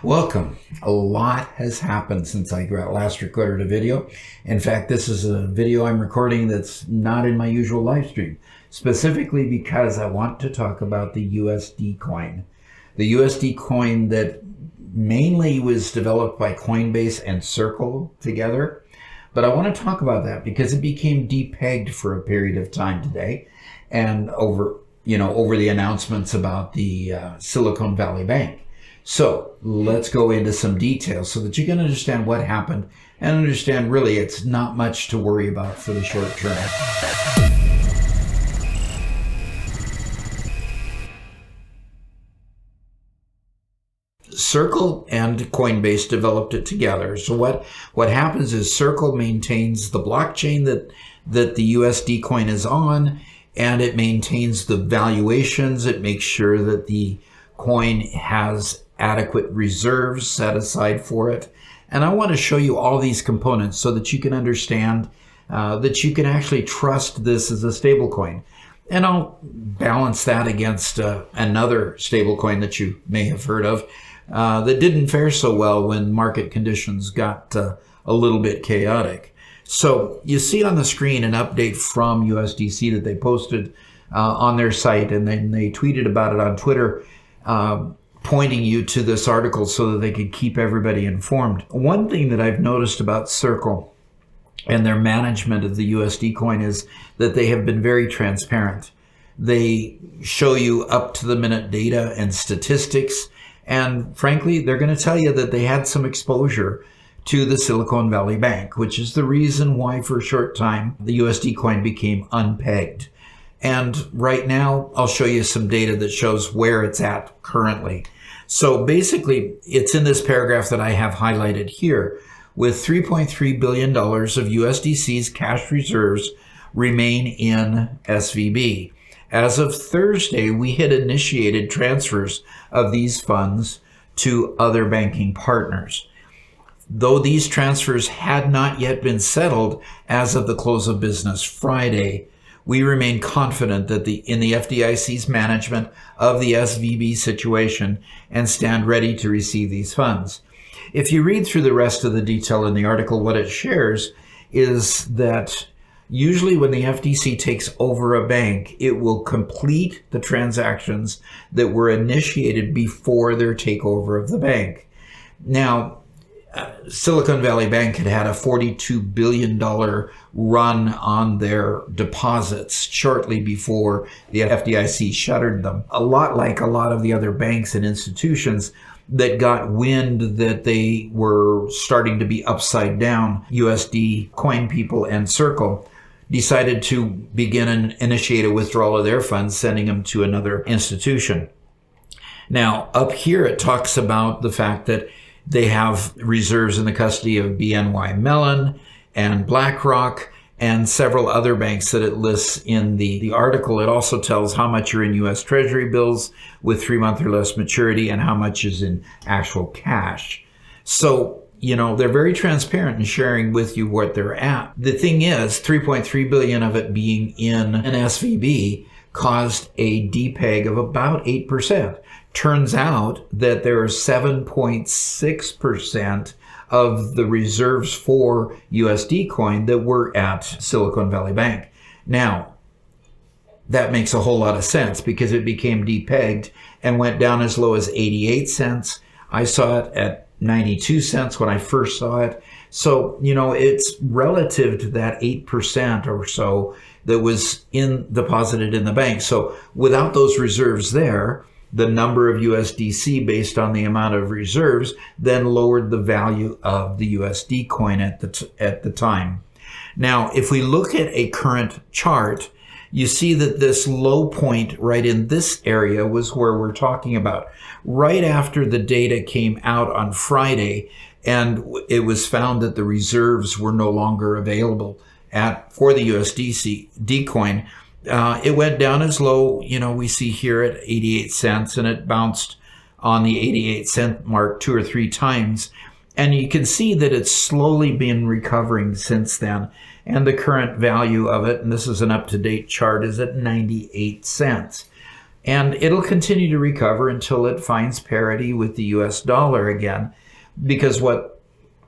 Welcome. A lot has happened since I last recorded a video. In fact, this is a video I'm recording that's not in my usual live stream, specifically because I want to talk about the USD coin. The USD coin that mainly was developed by Coinbase and Circle together. But I want to talk about that because it became depegged for a period of time today, and over the announcements about the Silicon Valley Bank. So let's go into some details so that you can understand what happened and understand really it's not much to worry about for the short term. Circle and Coinbase developed it together. So what happens is Circle maintains the blockchain that the USD coin is on, and it maintains the valuations. It makes sure that the coin has adequate reserves set aside for it. And I want to show you all these components so that you can understand that you can actually trust this as a stablecoin. And I'll balance that against another stablecoin that you may have heard of that didn't fare so well when market conditions got a little bit chaotic. So you see on the screen an update from USDC that they posted on their site, and then they tweeted about it on Twitter, pointing you to this article so that they could keep everybody informed. One thing that I've noticed about Circle and their management of the USD coin is that they have been very transparent. They show you up to the minute data and statistics, and frankly, they're going to tell you that they had some exposure to the Silicon Valley Bank, which is the reason why for a short time the USD coin became unpegged. And right now, I'll show you some data that shows where it's at currently. So basically, it's in this paragraph that I have highlighted here. With $3.3 billion of USDC's cash reserves remain in SVB. As of Thursday, we had initiated transfers of these funds to other banking partners. Though these transfers had not yet been settled as of the close of business Friday, we remain confident that in the FDIC's management of the SVB situation and stand ready to receive these funds. If you read through the rest of the detail in the article, what it shares is that usually when the FDIC takes over a bank, it will complete the transactions that were initiated before their takeover of the bank. Now, Silicon Valley Bank had a $42 billion run on their deposits shortly before the FDIC shuttered them. A lot like a lot of the other banks and institutions that got wind that they were starting to be upside down, USD coin people and Circle decided to begin and initiate a withdrawal of their funds, sending them to another institution. Now, up here it talks about the fact that they have reserves in the custody of BNY Mellon and BlackRock and several other banks that it lists in the article. It also tells how much are in U.S. Treasury bills with 3-month or less maturity and how much is in actual cash. So, they're very transparent in sharing with you what they're at. The thing is, $3.3 billion of it being in an SVB caused a depeg of about 8%. Turns out that there are 7.6% of the reserves for USD coin that were at Silicon Valley Bank. Now, that makes a whole lot of sense because it became depegged and went down as low as 88 cents. I saw it at 92 cents when I first saw it. So, it's relative to that 8% or so that was deposited in the bank. So without those reserves there, the number of USDC based on the amount of reserves then lowered the value of the USD coin at the time. Now, if we look at a current chart, you see that this low point right in this area was where we're talking about. Right after the data came out on Friday, and it was found that the reserves were no longer available for the USDC coin, it went down as low, we see here at 88 cents, and it bounced on the 88 cent mark 2 or 3 times. And you can see that it's slowly been recovering since then. And the current value of it, and this is an up-to-date chart, is at 98 cents. And it'll continue to recover until it finds parity with the US dollar again, because what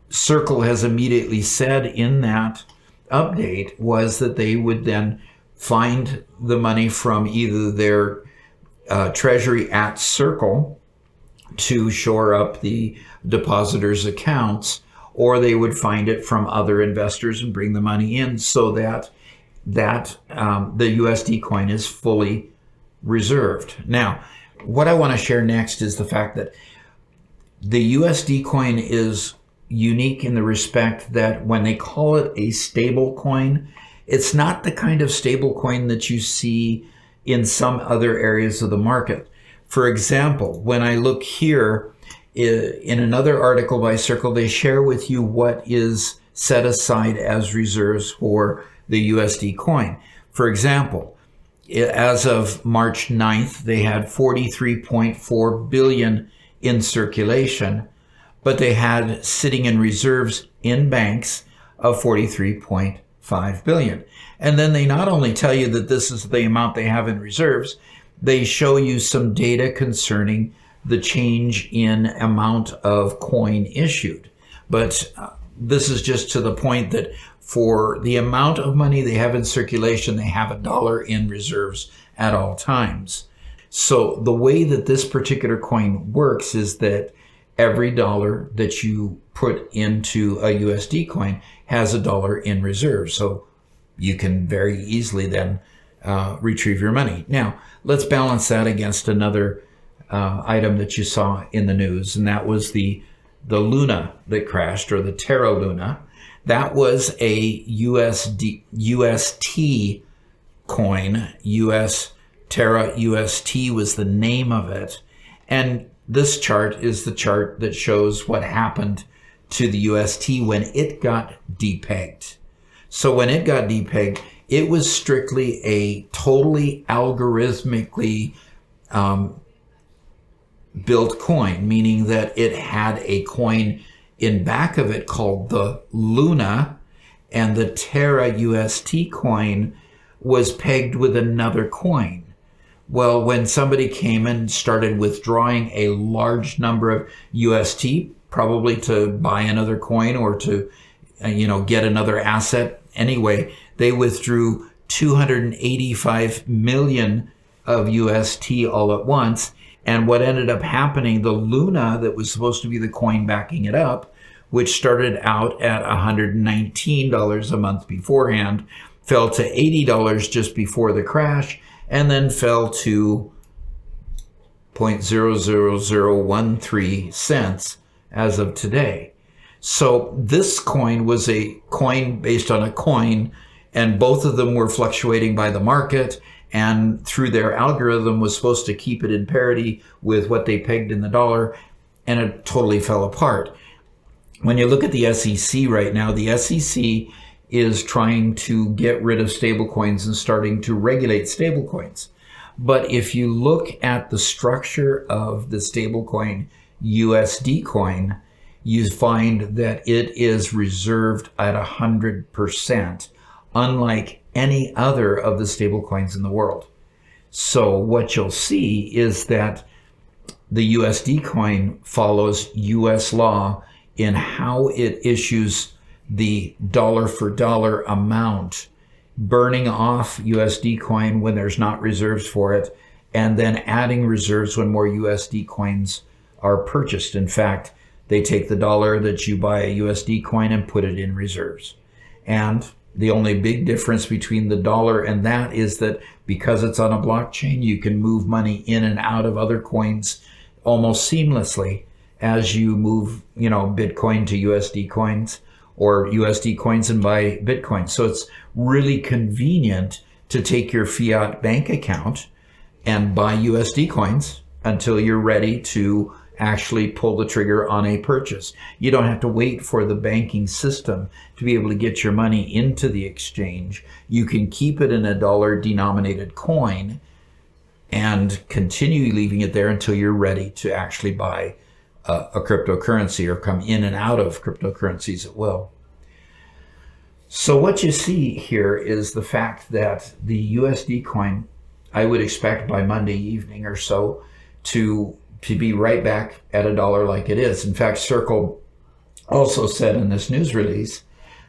Circle has immediately said in that update was that they would then find the money from either their treasury at Circle to shore up the depositors' accounts, or they would find it from other investors and bring the money in, so that the USD coin is fully reserved. Now, what I want to share next is the fact that the USD coin is unique in the respect that when they call it a stable coin, it's not the kind of stable coin that you see in some other areas of the market. For example, when I look here in another article by Circle, they share with you what is set aside as reserves for the USD coin. For example, as of March 9th, they had 43.4 billion in circulation, but they had sitting in reserves in banks of 43.5 billion. And then they not only tell you that this is the amount they have in reserves, they show you some data concerning the change in amount of coin issued. But this is just to the point that for the amount of money they have in circulation, they have $1 in reserves at all times. So the way that this particular coin works is that every dollar that you put into a USD coin has $1 in reserve. So you can very easily then retrieve your money. Now, let's balance that against another item that you saw in the news, and that was the Luna that crashed, or the Terra Luna. That was a UST coin. Terra UST was the name of it. And this chart is the chart that shows what happened to the UST when it got depegged. So when it got depegged, it was strictly a totally algorithmically built coin, meaning that it had a coin in back of it called the Luna, and the Terra UST coin was pegged with another coin. Well, when somebody came and started withdrawing a large number of UST, probably to buy another coin or to get another asset anyway, they withdrew 285 million of UST all at once. And what ended up happening, the Luna that was supposed to be the coin backing it up, which started out at $119 a month beforehand, fell to $80 just before the crash, and then fell to 0.00013 cents as of today. So this coin was a coin based on a coin, and both of them were fluctuating by the market, and through their algorithm was supposed to keep it in parity with what they pegged in the dollar, and it totally fell apart. When you look at the SEC right now, the SEC is trying to get rid of stablecoins and starting to regulate stablecoins. But if you look at the structure of the stablecoin USD coin, you find that it is reserved at 100%, unlike any other of the stablecoins in the world. So what you'll see is that the USD coin follows US law in how it issues the dollar for dollar amount, burning off USD coin when there's not reserves for it, and then adding reserves when more USD coins are purchased. In fact, they take the dollar that you buy a USD coin and put it in reserves. And the only big difference between the dollar and that is that because it's on a blockchain, you can move money in and out of other coins almost seamlessly as you move, Bitcoin to USD coins, or USD coins and buy Bitcoin. So it's really convenient to take your fiat bank account and buy USD coins until you're ready to actually pull the trigger on a purchase. You don't have to wait for the banking system to be able to get your money into the exchange. You can keep it in a dollar denominated coin and continue leaving it there until you're ready to actually buy a cryptocurrency or come in and out of cryptocurrencies at will. So what you see here is the fact that the USD coin I would expect by Monday evening or so to be right back at $1 like it is. In fact, Circle also said in this news release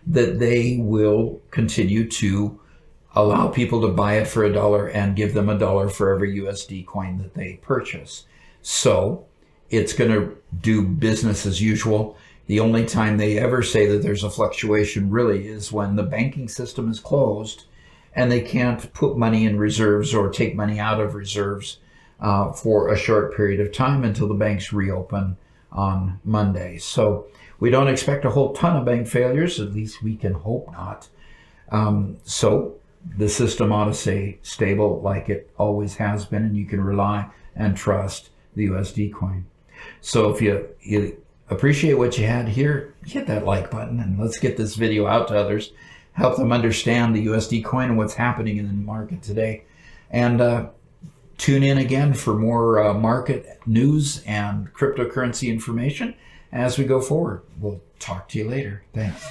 that they will continue to allow people to buy it for $1 and give them $1 for every USD coin that they purchase. So it's going to do business as usual. The only time they ever say that there's a fluctuation really is when the banking system is closed and they can't put money in reserves or take money out of reserves for a short period of time until the banks reopen on Monday. So we don't expect a whole ton of bank failures, at least we can hope not. So the system ought to stay stable like it always has been, and you can rely and trust the USD coin. So if you appreciate what you had here, hit that like button and let's get this video out to others, help them understand the USD coin and what's happening in the market today. And tune in again for more market news and cryptocurrency information as we go forward. We'll talk to you later. Thanks.